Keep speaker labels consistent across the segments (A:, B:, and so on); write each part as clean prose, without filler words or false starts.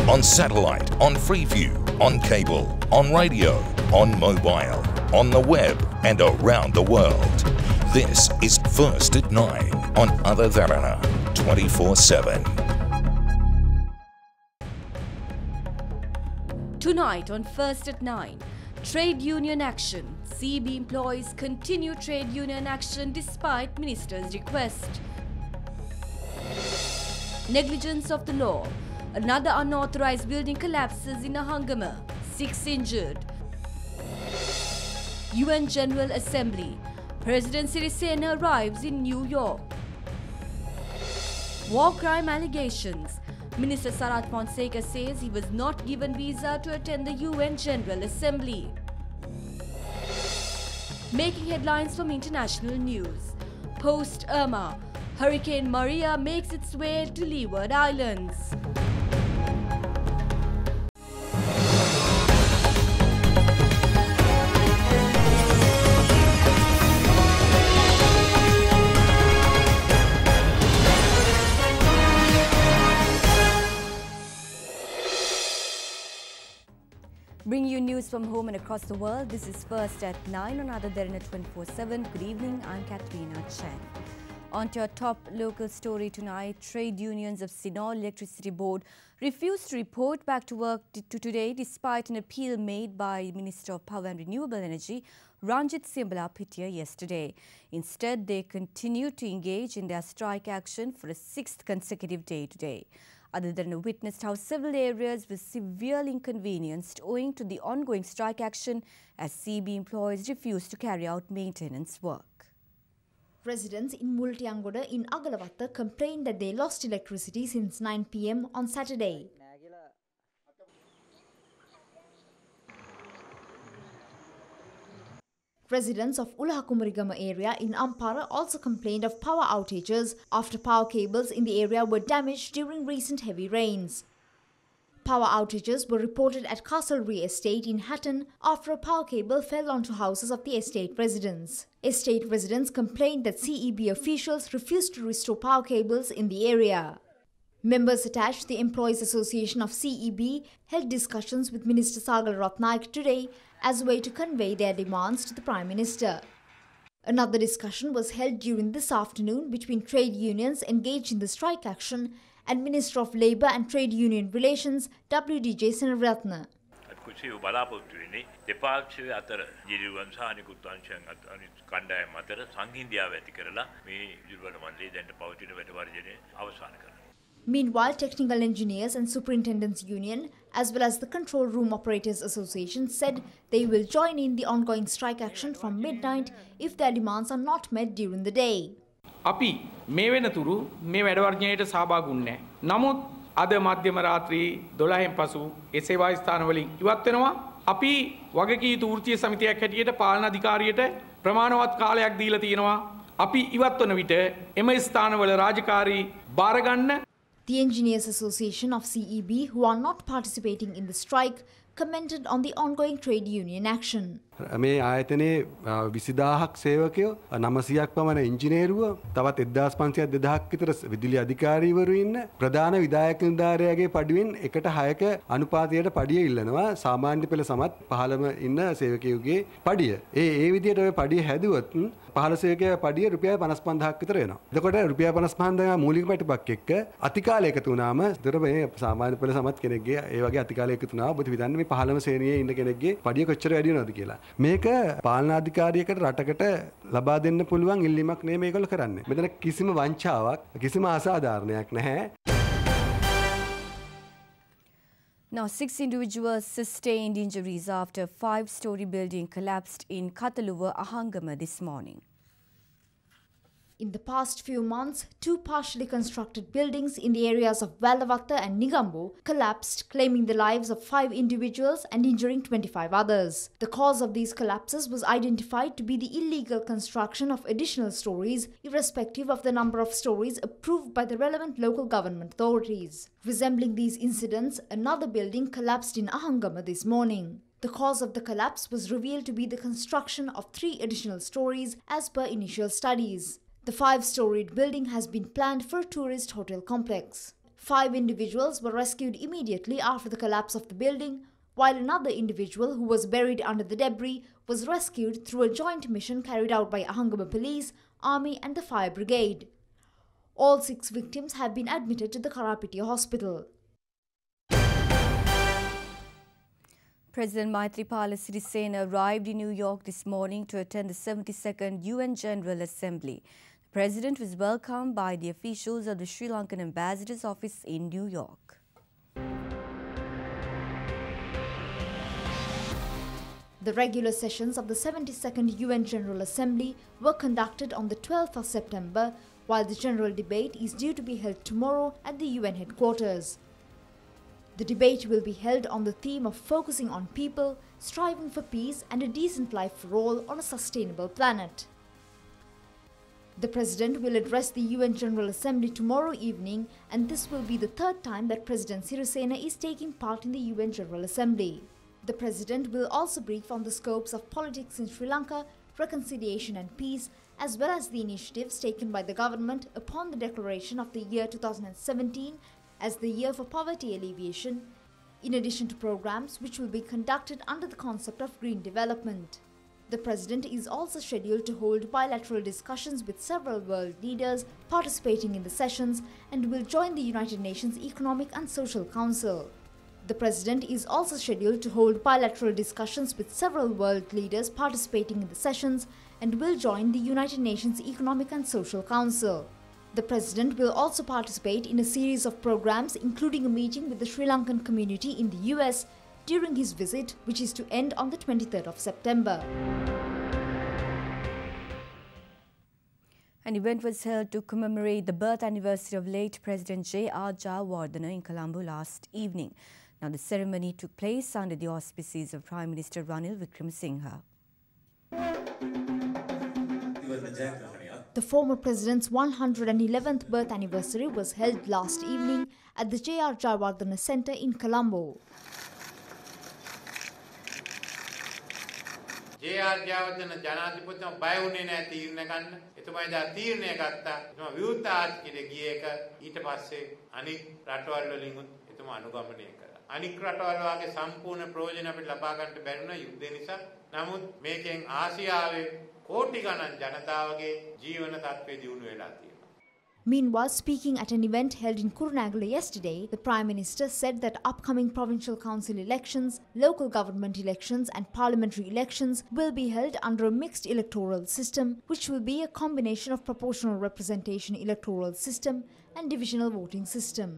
A: on satellite, on Freeview, on cable, on radio, on mobile, on the web and around the world. This is First at 9 on Other Derana 24/7.
B: Tonight on First at 9, trade union action. CB employees continue trade union action despite minister's request. Negligence of the law. Another unauthorized building collapses in Ahangama. 6 injured. UN General Assembly. President Sirisena arrives in New York. War crime allegations. Minister Sarat Fonseka says he was not given visa to attend the UN General Assembly. Making headlines from international news. Post Irma, Hurricane Maria makes its way to Leeward Islands. Bringing you news from home and across the world, this is First at 9 on Other Derana 24/7. Good evening, I'm Katrina Chen. On to our top local story tonight, trade unions of Sinor Electricity Board refused to report back to work today despite an appeal made by Minister of Power and Renewable Energy, Ranjit Simbala Pitya yesterday. Instead, they continued to engage in their strike action for a 6th consecutive day today. Other than witnessed how several areas were severely inconvenienced owing to the ongoing strike action as CB employees refused to carry out maintenance work.
C: Residents in Multiangoda in Agalavatta complained that they lost electricity since 9 p.m. on Saturday. Residents of Ulahakumarigama area in Ampara also complained of power outages after power cables in the area were damaged during recent heavy rains. Power outages were reported at Castlereagh Estate in Hatton after a power cable fell onto houses of the estate residents. Estate residents complained that CEB officials refused to restore power cables in the area. Members attached to the Employees Association of CEB held discussions with Minister Sagal Ratnaik today as a way to convey their demands to the Prime Minister. Another discussion was held during this afternoon between trade unions engaged in the strike action and Minister of Labour and Trade Union Relations W.D.J. Senaratna. Meanwhile, Technical Engineers and Superintendents Union, as well as the Control Room Operators Association, said they will join in the ongoing strike action from midnight if their demands are not met during the day.
D: අපි මේ වෙනතුරු මේ වැඩවර්ජනයට සහභාගී වුණේ නැහැ. නමුත් අද මධ්‍යම රාත්‍රී 12න් පසු ඒ සේවා ස්ථාන වලින් ඉවත් වෙනවා. අපි වගකී යුතු වෘත්තීය සමිතියක් හැටියට පාලන අධිකාරියට ප්‍රමාණවත් කාලයක් දීලා තියෙනවා. අපි ඉවත් වන විට එම ස්ථානවල රාජකාරී බාර ගන්න.
C: The Engineers Association of CEB, who are not participating in the strike, commented on the ongoing trade union action.
E: මේ ආයතනයේ 20000ක් සේවකයෝ 900ක් පමණ ඉංජිනේරුව තවත් 1500ක් 2000ක් විතර විදුලි අධිකාරීවරු ඉන්න ප්‍රධාන විධායක නිලධාරියාගේ පඩුවෙන් 1/6ක අනුපාතයට පඩිය ඉල්ලනවා සාමාන්‍ය පෙළ සමත් 15ම ඉන්න සේවකයෙකුගේ පඩිය. ඒ විදිහට ඔය පඩිය හැදුවොත් 15 සේවකයා පඩිය රුපියල් 55000ක් විතර වෙනවා. එතකොට රුපියල් 55000 මූලික පැටපක් එක්ක අතිකාලය එකතු වුණාම ඒතර මේ සාමාන්‍ය පෙළ සමත් කෙනෙක්ගේ ඒ වගේ අතිකාලය එකතු වුණා ඔබ හිතන්නේ මේ 15ම ශ්‍රේණියේ ඉන්න කෙනෙක්ගේ පඩිය කොච්චර වැඩි වෙනවද කියලා. මේක පාලනාධිකාරියකට රටකට ලබා දෙන්න පුළුවන් ඉල්ලීමක් නෙමෙයි මේගොල්ලෝ කරන්නේ. මෙතන කිසිම වංචාවක්, කිසිම අසාධාරණයක් නැහැ.
B: Now, 6 individuals sustained injuries after a 5-story building collapsed in Kataluwa, Ahangama this morning.
C: In the past few months, 2 partially constructed buildings in the areas of Vallavatta and Nigambo collapsed, claiming the lives of 5 individuals and injuring 25 others. The cause of these collapses was identified to be the illegal construction of additional stories, irrespective of the number of stories approved by the relevant local government authorities. Resembling these incidents, another building collapsed in Ahangama this morning. The cause of the collapse was revealed to be the construction of 3 additional stories as per initial studies. The 5-storied building has been planned for a tourist hotel complex. 5 individuals were rescued immediately after the collapse of the building, while another individual who was buried under the debris was rescued through a joint mission carried out by Ahangama Police, Army and the Fire Brigade. All 6 victims have been admitted to the Karapitiya Hospital.
B: President Maithripala arrived in New York this morning to attend the 72nd UN General Assembly. The President was welcomed by the officials of the Sri Lankan Ambassador's office in New York.
C: The regular sessions of the 72nd UN General Assembly were conducted on the 12th of September, while the general debate is due to be held tomorrow at the UN headquarters. The debate will be held on the theme of focusing on people, striving for peace and a decent life for all on a sustainable planet. The President will address the UN General Assembly tomorrow evening, and this will be the 3rd time that President Sirisena is taking part in the UN General Assembly. The President will also brief on the scopes of politics in Sri Lanka, reconciliation and peace, as well as the initiatives taken by the government upon the declaration of the year 2017 as the year for poverty alleviation, in addition to programs which will be conducted under the concept of green development. The President is also scheduled to hold bilateral discussions with several world leaders participating in the sessions and will join the United Nations Economic and Social Council. The President is also scheduled to hold bilateral discussions with several world leaders participating in the sessions and will join the United Nations Economic and Social Council. The President will also participate in a series of programs, including a meeting with the Sri Lankan community in the US during his visit, which is to end on the 23rd of September.
B: An event was held to commemorate the birth anniversary of late President J Jayawardenas in Colombo last evening. Now, the ceremony took place under the auspices of Prime Minister Ranil Wickremesinghe. The former president's 111th birth anniversary was held last evening at the J Jayawardenas Centre in Colombo.
F: J Jayawardenas ජනාධිපතිතුමා බය වුණේ නැහැ තීරණ ගන්න. එතුමා ඉදා තීරණය ගත්තා. එතුමා විවෘත ආර්ථිකයට ගිය එක ඊට පස්සේ අනිත් රටවල් වලින් එතුමා අනුගමනය කරා. අනික් රටවල් වාගේ සම්පූර්ණ ප්‍රයෝජන අපිට ලබා ගන්න බැරි වුණා යුද්ධය නිසා. නමුත් මේකෙන් ආසියාවේ කෝටි ගණන් ජනතාවගේ ජීවන තත්ත්වය දියුණු වෙලා තියෙනවා.
C: Meanwhile, speaking at an event held in Kurunegala yesterday, the Prime Minister said that upcoming provincial council elections, local government elections and parliamentary elections will be held under a mixed electoral system, which will be a combination of proportional representation electoral system and divisional voting system.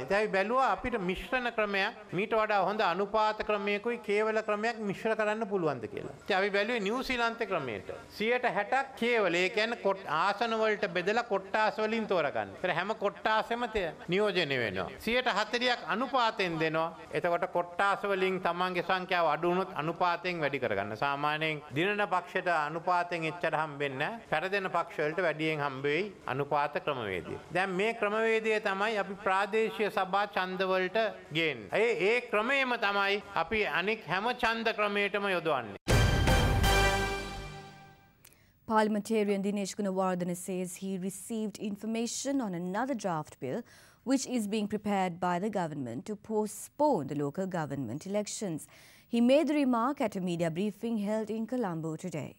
F: ඉතින් බැලුවා අපිට මිශ්‍රණ ක්‍රමයක් මීට වඩා හොඳ අනුපාත ක්‍රමයකයි කේවල ක්‍රමයක් මිශ්‍ර කරන්න පුළුවන්ද කියලා. ඉතින් අපි බැලුවේ නිව්සීලන්තේ ක්‍රමයට 60% කේවල ඒ කියන්නේ ආසන වලට බෙදලා කොට්ටාස වලින් තෝරගන්න. ඒතර හැම කොට්ටාසෙම නියෝජනය වෙනවා. 40%ක් අනුපාතෙන් දෙනවා. එතකොට කොට්ටාස වලින් තමන්ගේ සංඛ්‍යාව අඩු වුණොත් අනුපාතයෙන් වැඩි කරගන්න. සාමාන්‍යයෙන් දිනන පක්ෂයට අනුපාතයෙන් එච්චර හම්බෙන්නේ නැහැ. පෙරදෙන පක්ෂ වලට වැඩියෙන් හම්බ වෙයි අනුපාත ක්‍රමවේදය. දැන් මේ ක්‍රමවේදය තමයි අපි ප්‍රාදේශීය සභා ඡන්දවලට ගේන්නේ. ඒ ක්‍රමයේම තමයි අපි අනික් හැම ඡන්ද ක්‍රමයකටම යොදවන්නේ.
B: Parliamentarian Dinesh Gunawardena says he received information on another draft bill which is being prepared by the government to postpone the local government elections. He made the remark at a media briefing held in Colombo today.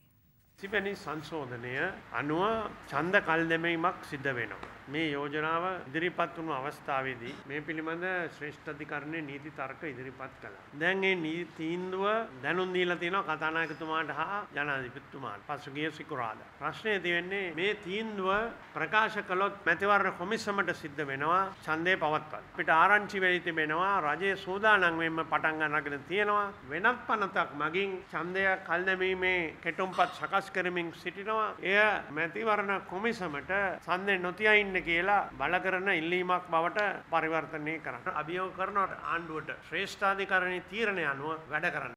G: සිපැනි සංශෝධනය අනුව ඡන්ද කල් දැමීමක් සිද්ධ වෙනවා. මේ යෝජනාව ඉදිරිපත් වුණු අවස්ථාවේදී මේ පිළිබඳ ශ්‍රේෂ්ඨ අධිකරණයේ නීති තර්ක ඉදිරිපත් කළා. දැන් මේ නීති තීන්දුව දැනුම් දීලා තියෙනවා කතානායකතුමාට හා ජනාධිපතිතුමාට පසුගිය සිකුරාදා. ප්‍රශ්නේ තියෙන්නේ මේ තීන්දුව ප්‍රකාශ කළොත් මැතිවරණ කොමිසමට සිද්ධ වෙනවා ඡන්දේ පවත්වන්න. අපිට ආරංචි වෙයි තිබෙනවා රජයේ සූදානම් වෙන්න පටන් ගන්නගෙන තියෙනවා වෙනත් පනතක් මගින් ඡන්දය කල් දැමීමේ කෙටුම්පත් සකස් කරමින් සිටිනවා. එය මැතිවරණ කොමිසමට ඡන්දේ නොතියා ඉන්න කියලා බල කරන ඉල්ලීමක් බවට පරිවර්තනය කරන්න. අභියෝග කරන ආණ්ඩුවට ශ්‍රේෂ්ඨාධිකරණයේ තීරණය අනුව වැඩ කරන්න.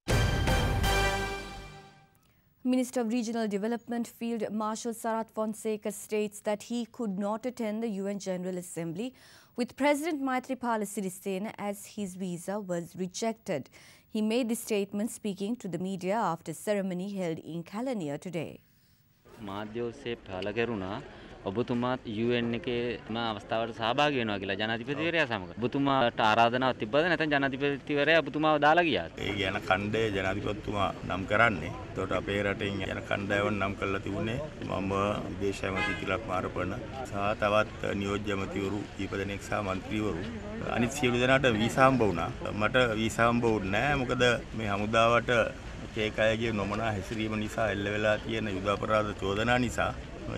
B: Minister of Regional Development Field Marshal Sarat Fonseka states that he could not attend the UN General Assembly with President Maithripala as his visa was rejected. He made this statement speaking to the media after ceremony held in Kalaniya today.
H: මාධ්‍ය ඔස්සේ පහළ කරුණා ඔබතුමාත් UN එකේම අවස්ථාවට සහභාගී වෙනවා කියලා ජනාධිපතිවරයා සමග. ඔබතුමාට ආරාධනාවක් තිබ්බද නැත්නම් ජනාධිපතිවරයා ඔබතුමාව දාලා ගියාද?
I: ඒ යන ඛණ්ඩය ජනාධිපතිතුමා නම් කරන්නේ. ඒකට අපේ රටෙන් යන ඛණ්ඩායම නම් කරලා තිබුණේ මම විදේශ ඇමති තිලක් මාරපණ සහ තවත් නියෝජ්‍ය ඇමතිවරු කීප දෙනෙක් සහ മന്ത്രിවරු අනිත් සියලු දෙනාට වීසා හම්බ වුණා. මට වීසා හම්බ වුණේ නැහැ. මොකද මේ හමුදාවට එක අයගේ නොමනා හැසිරීම නිසා එල්ල වෙලා තියෙන යුද අපරාධ චෝදනා නිසා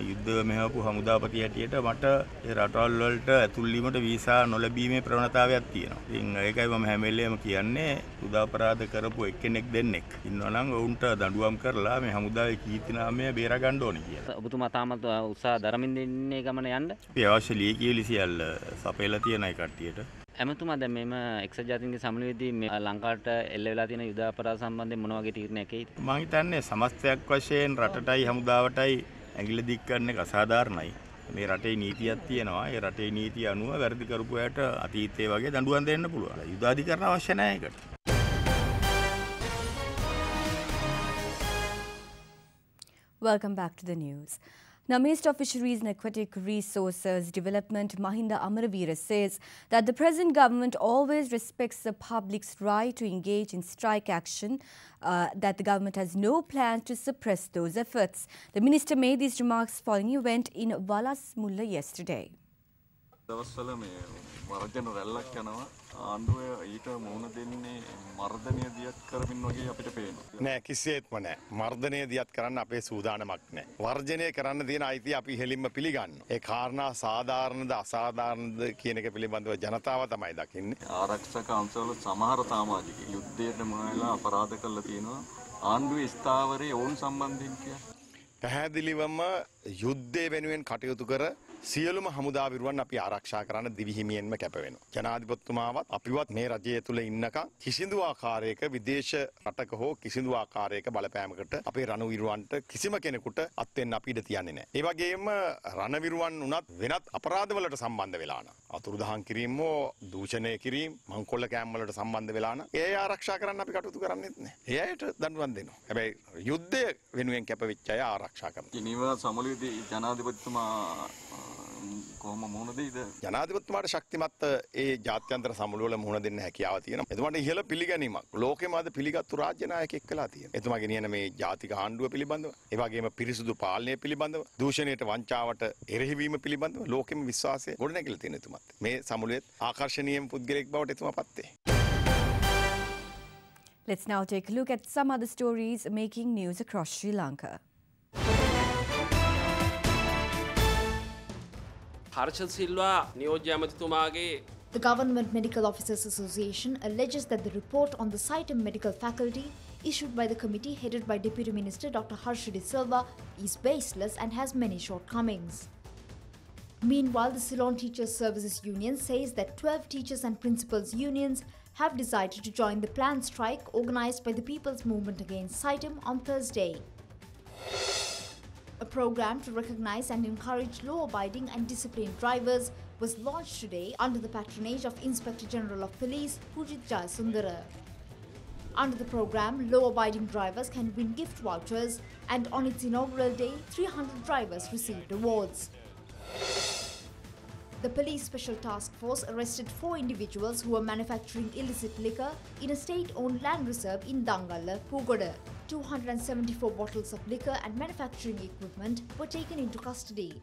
I: යුද්ධ මෙහෙවපු හමුදාපති හැටියට මට ඒ රටවල් වලට ඇතුල් වීමට වීසා නොලැබීමේ ප්‍රවණතාවයක් තියෙනවා. ඉතින් ඒකයි මම හැම වෙලේම කියන්නේ යුද අපරාධ කරපු එක්කෙනෙක් දෙන්නෙක් ඉන්නවා නම් ඔවුන්ට දඬුවම් කරලා මේ හමුදාවේ කීර්තිනාමය බේර ගන්න ඕනේ කියලා.
H: ඔබතුමා තාමත් උත්සාහ දරමින් ඉන්නේ ගමන යන්න?
I: අපි අවශ්‍ය ලියකියවිලි සියල්ල සපයලා තියෙන අය කට්ටියට.
H: එමතුමා දැන් මේම එක්සත් ජාතීන්ගේ සමුළුවේදී මේ ලංකාවට එල්ල වෙලා තියෙන යුද අපරාධ සම්බන්ධයෙන් මොන වගේ තීරණයක් එයිද?
I: මම හිතන්නේ සමස්තයක් වශයෙන් රටටයි හමුදාවටයි ඇඟිල්ල දික් කරන එක අසාධාරණයි. මේ රටේ නීතියක් තියෙනවා. ඒ රටේ නීතිය අනුව වැරදි කරපු අයට අතීතයේ වගේ දඬුවම් දෙන්න පුළුවන්. යුද අධිකරණ අවශ්‍ය නැහැ ඒකට.
B: Welcome back to the news. Now, Minister of Fisheries and Aquatic Resources Development Mahinda Amaraveera says that the present government always respects the public's right to engage in strike action, that the government has no plans to suppress those efforts. The minister made these remarks following an event in Walasmulla yesterday.
J: ආණ්ඩුව ඊට මුහුණ දෙන්නේ මර්ධනය දියත් කරමින් වගේ අපිට පේනවා.
K: නෑ කිසිසේත්ම නෑ. මර්ධනය දියත් කරන්න අපේ සූදානමක් නෑ. වර්ජනය කරන්න තියෙන අයිතිය අපි හෙලින්ම පිළිගන්නවා. ඒ කාරණා සාධාරණද අසාධාරණද කියන එක පිළිබඳව ජනතාව තමයි දකින්නේ.
J: ආරක්ෂක අංශවල සමහර සමාජික යුද්ධයට මොනවලා අපරාධ කළා තියෙනවා. ආණ්ඩුවේ ස්ථාවරයේ ඔවුන් සම්බන්ධයෙන් කියන්නේ.
K: පැහැදිලිවම යුද්ධය වෙනුවෙන් කටයුතු කර සියලුම හමුදා විරුවන් අපි ආරක්ෂා කරන්න දිවිහිමියෙන්ම කැප වෙනවා. ජනාධිපතිතුමාවත් අපිවත් මේ රජය තුල ඉන්නකම් කිසිදු ආකාරයක විදේශ රටක හෝ කිසිදු ආකාරයක බලපෑමකට අපේ රණවිරුවන්ට කිසිම කෙනෙකුට අත් වෙන්න අපි ඉඩ තියන්නේ නැහැ. ඒ වගේම රණවිරුවන් උනත් වෙනත් අපරාධවලට සම්බන්ධ වෙලා නම් අතුරුදහන් කිරීම හෝ දූෂණය කිරීම මංකොල්ල කෑම් වලට සම්බන්ධ වෙලා නම් ඒ ආරක්ෂා කරන්න අපි කටයුතු කරන්නේත් නැහැ. ඒ අයට දඬුවම් දෙනවා. හැබැයි යුද්ධය වෙනුවෙන් කැපවෙච්ච අය ආරක්ෂා කරනවා.
J: ඉනිවා සමුළුවේදී ජනාධිපතිතුමා කොහොම මුහුණ දෙයිද?
K: ජනාධිපතිතුමාට ශක්තිමත් ඒ ජාත්‍යන්තර සමුළුවල මුහුණ දෙන්න හැකියාව තියෙනවා. එතුමාට ඉහළ පිළිගැනීමක් ලෝකෙම අද පිළිගත්තු රාජ්‍ය නායකයෙක් වෙලා තියෙනවා. එතුමා ගෙනියන මේ ජාතික ආණ්ඩුව පිළිබඳව, ඒ වගේම පිරිසුදු පාලනය පිළිබඳව, දූෂණයට වංචාවට එරෙහිවීම පිළිබඳව ලෝකෙම විශ්වාසය ගොඩනැගිලා තියෙන එතුමාත්. මේ සමුළුවේ ආකර්ශනීය පුද්ගලෙක් බවට එතුමාපත් වේ.
B: Let's now take a look at some other stories making news across Sri Lanka.
L: Hardshell Silva නියෝජ්‍ය ඇමතිතුමාගේ
C: The Government Medical Officers Association alleges that the report on the Saitam Medical Faculty issued by the committee headed by Deputy Minister Dr. Hardshell Silva is baseless and has many shortcomings. Meanwhile, the Ceylon Teachers Services Union says that 12 teachers and principals unions have decided to join the planned strike organised by the People's Movement Against Saitam on Thursday. A program to recognise and encourage law-abiding and disciplined drivers was launched today under the patronage of Inspector General of Police Pujit Jayasundara. Under the program, law-abiding drivers can win gift vouchers, and on its inaugural day, 300 drivers received awards. The Police Special Task Force arrested 4 individuals who were manufacturing illicit liquor in a state-owned land reserve in Dangalla, Pugoda. 274 bottles of liquor and manufacturing equipment were taken into custody.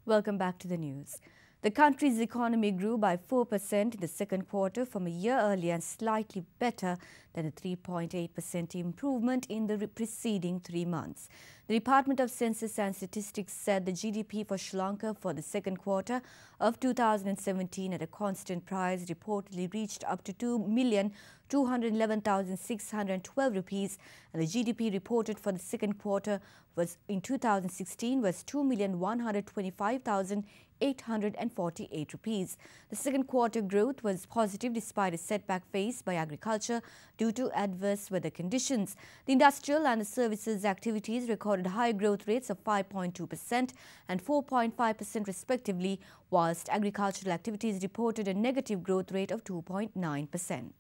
B: Welcome back to the news. The country's economy grew by 4% in the second quarter from a year earlier and slightly better than a 3.8% improvement in the preceding 3 months. The Department of Census and Statistics said the GDP for Sri Lanka for the second quarter of 2017 at a constant price reportedly reached up to 2,211,612 rupees, and the GDP reported for the second quarter was in 2016 was 2,125,848 rupees. The second quarter growth was positive despite a setback faced by agriculture due to adverse weather conditions. The industrial and the services activities recorded high growth rates of 5.2% and 4.5% respectively, whilst agricultural activities reported a negative growth rate of 2.9%.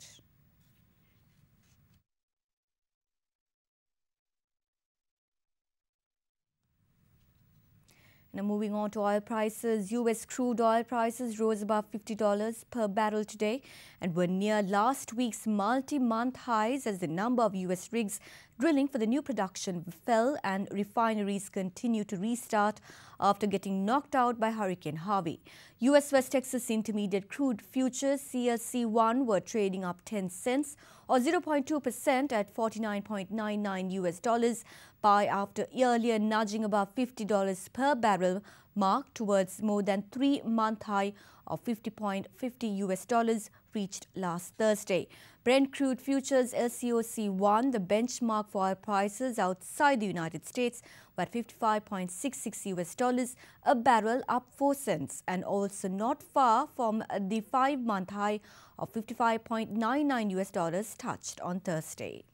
B: Now moving on to oil prices, US crude oil prices rose above $50 per barrel today and were near last week's multi-month highs as the number of US rigs drilling for the new production fell and refineries continue to restart after getting knocked out by Hurricane Harvey. US West Texas Intermediate crude futures CLC1 were trading up 10 cents or 0.2% at $49.99 by after earlier nudging above $50 per barrel mark towards more than 3-month high of $50.50 reached last Thursday. Brent crude futures LCOC1, the benchmark for oil prices outside the United States, were at $55.66 a barrel, up 4 cents, and also not far from the 5-month high of $55.99 touched on Thursday.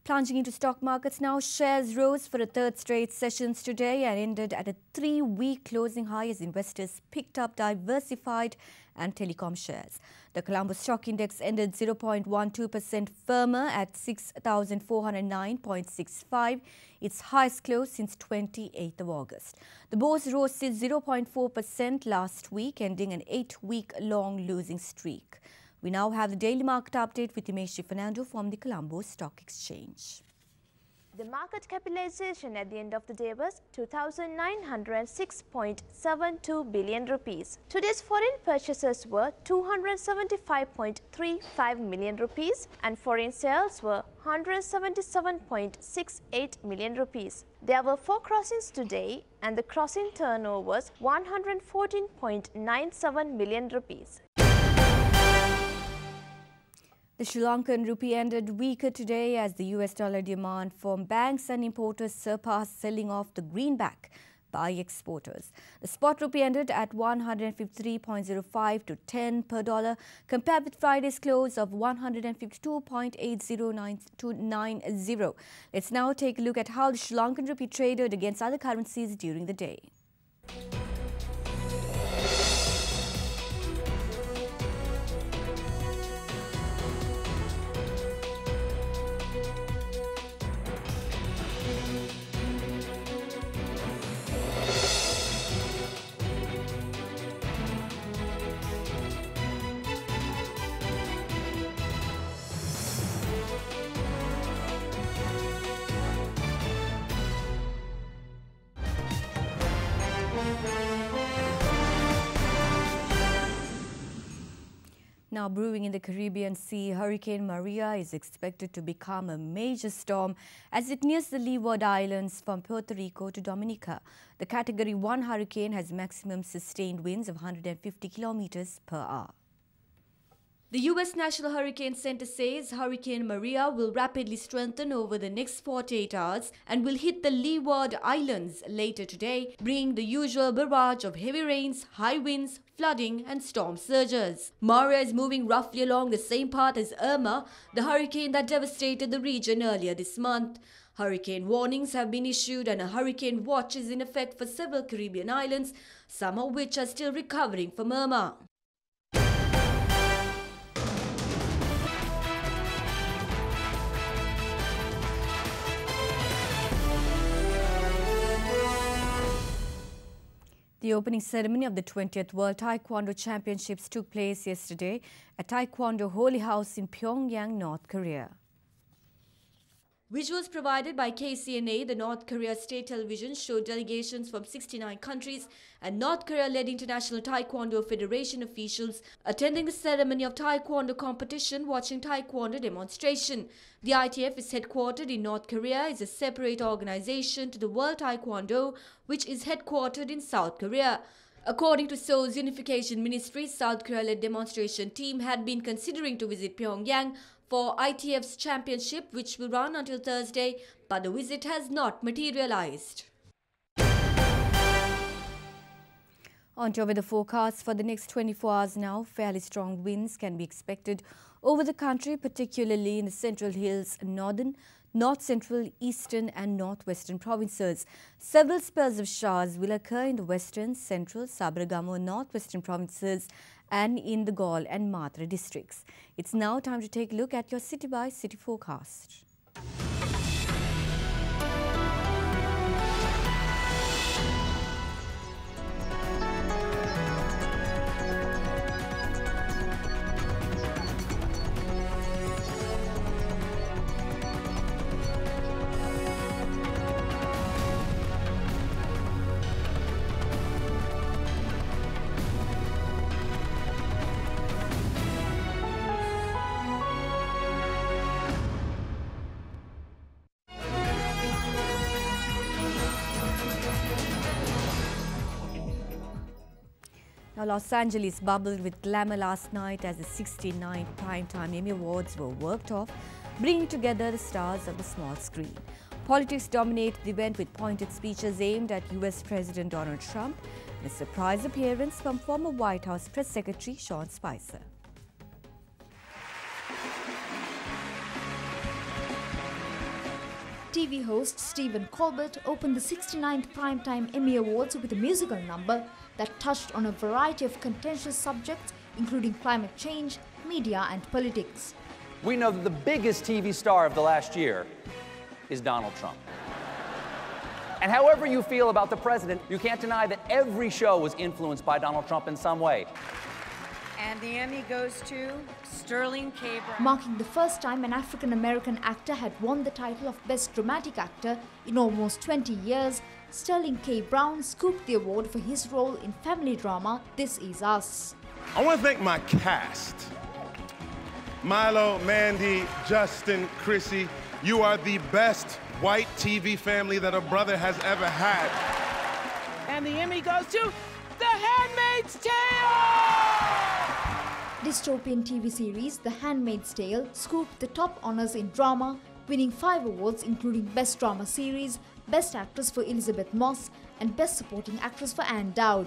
B: Plunging into stock markets now, shares rose for a third straight sessions today and ended at a 3-week closing high as investors picked up diversified and telecom shares. The Colombo Stock Index ended 0.12% firmer at 6,409.65, its highest close since 28th of August. The Bourse rose 0.4% last week, ending an 8-week-long losing streak. We now have the daily market update with Imeshi Fernando from the Colombo Stock Exchange.
M: The market capitalization at the end of the day was 2,906.72 billion rupees. Today's foreign purchases were 275.35 million rupees and foreign sales were 177.68 million rupees. There were 4 crossings today and the crossing turnover was 114.97 million rupees.
B: The Sri Lankan rupee ended weaker today as the US dollar demand from banks and importers surpassed selling off the greenback by exporters. The spot rupee ended at 153.05 to 10 per dollar, compared with Friday's close of 152.809 to 90. Let's now take a look at how the Sri Lankan rupee traded against other currencies during the day. Now brewing in the Caribbean Sea, Hurricane Maria is expected to become a major storm as it nears the Leeward Islands from Puerto Rico to Dominica. The Category 1 hurricane has maximum sustained winds of 150 kilometers per hour. The U.S. National Hurricane Center says Hurricane Maria will rapidly strengthen over the next 48 hours and will hit the Leeward Islands later today, bringing the usual barrage of heavy rains, high winds, flooding and storm surges. Maria is moving roughly along the same path as Irma, the hurricane that devastated the region earlier this month. Hurricane warnings have been issued and a hurricane watch is in effect for several Caribbean islands, some of which are still recovering from Irma. The opening ceremony of the 20th World Taekwondo Championships took place yesterday at Taekwondo Holy House in Pyongyang, North Korea. Visuals provided by KCNA, the North Korea state television, showed delegations from 69 countries and North Korea-led International Taekwondo Federation officials attending the ceremony of Taekwondo competition, watching Taekwondo demonstration. The ITF is headquartered in North Korea, is a separate organization to the World Taekwondo, which is headquartered in South Korea. According to Seoul's Unification Ministry, South Korea-led demonstration team had been considering to visit Pyongyang for ITF's championship, which will run until Thursday, but the visit has not materialized. On to weather forecast for the next 24 hours now. Fairly strong winds can be expected over the country, particularly in the Central Hills, northern, north central, eastern and northwestern provinces. Several spells of showers will occur in the western, central, Sabaragamu and northwestern provinces and in the Gaul and Mathura districts. It's now time to take a look at your city-by-city forecast. Now, Los Angeles bubbled with glamour last night as the 69th Primetime Emmy Awards were worked off, bringing together the stars of the small screen. Politics dominated the event with pointed speeches aimed at US President Donald Trump and a surprise appearance from former White House Press Secretary Sean Spicer.
C: TV host Stephen Colbert opened the 69th Primetime Emmy Awards with a musical number that touched on a variety of contentious subjects, including climate change, media and politics.
N: We know that the biggest TV star of the last year is Donald Trump. And however you feel about the president, you can't deny that every show was influenced by Donald Trump in some way.
O: And the Emmy goes to Sterling K. Brown.
C: Marking the first time an African-American actor had won the title of Best Dramatic Actor in almost 20 years, Sterling K. Brown scooped the award for his role in family drama This Is Us.
P: I want to thank my cast. Milo, Mandy, Justin, Chrissy, you are the best white TV family that a brother has ever had.
O: And the Emmy goes to The Handmaid's Tale!
C: Dystopian TV series The Handmaid's Tale scooped the top honors in drama, winning 5 awards including Best Drama Series, Best Actress for Elizabeth Moss and Best Supporting Actress for Anne Dowd.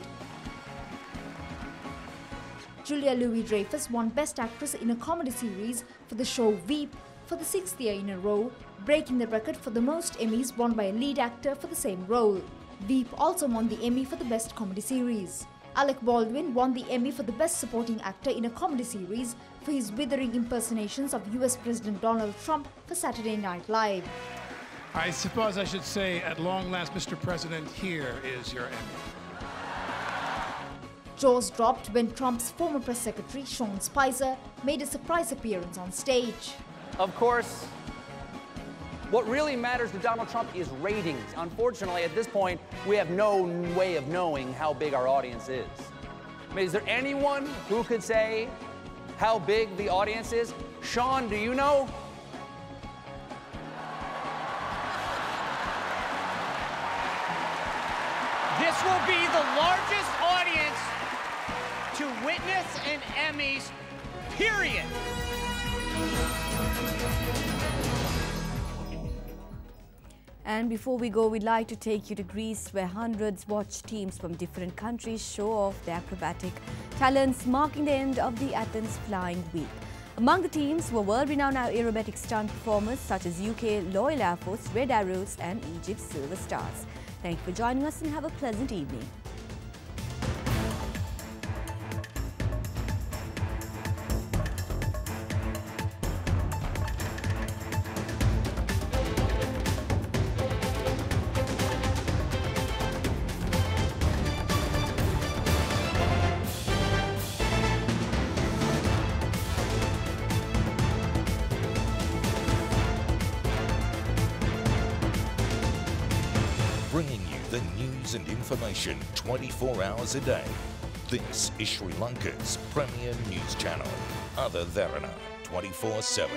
C: Julia Louis-Dreyfus won Best Actress in a Comedy Series for the show Veep for the 6th year in a row, breaking the record for the most Emmys won by a lead actor for the same role. Veep also won the Emmy for the Best Comedy Series. Alec Baldwin won the Emmy for the Best Supporting Actor in a Comedy Series for his withering impersonations of US President Donald Trump for Saturday Night Live.
Q: I suppose I should say, at long last, Mr. President, here is your Emmy.
C: Jaws dropped when Trump's former press secretary, Sean Spicer, made a surprise appearance on stage.
N: Of course, what really matters to Donald Trump is ratings. Unfortunately, at this point, we have no way of knowing how big our audience is. I mean, is there anyone who could say how big the audience is? Sean, do you know?
R: This will be the largest audience to witness an Emmys, period.
B: And before we go, we'd like to take you to Greece, where hundreds watch teams from different countries show off their acrobatic talents, marking the end of the Athens Flying Week. Among the teams were world-renowned aerobatic stunt performers such as UK Loyal Air Force, Red Arrows and Egypt's Silver Stars. Thank you for joining us and have a pleasant evening.
A: Bringing you the news and information 24 hours a day. This is Sri Lanka's premier news channel, Other Derana, 24/7.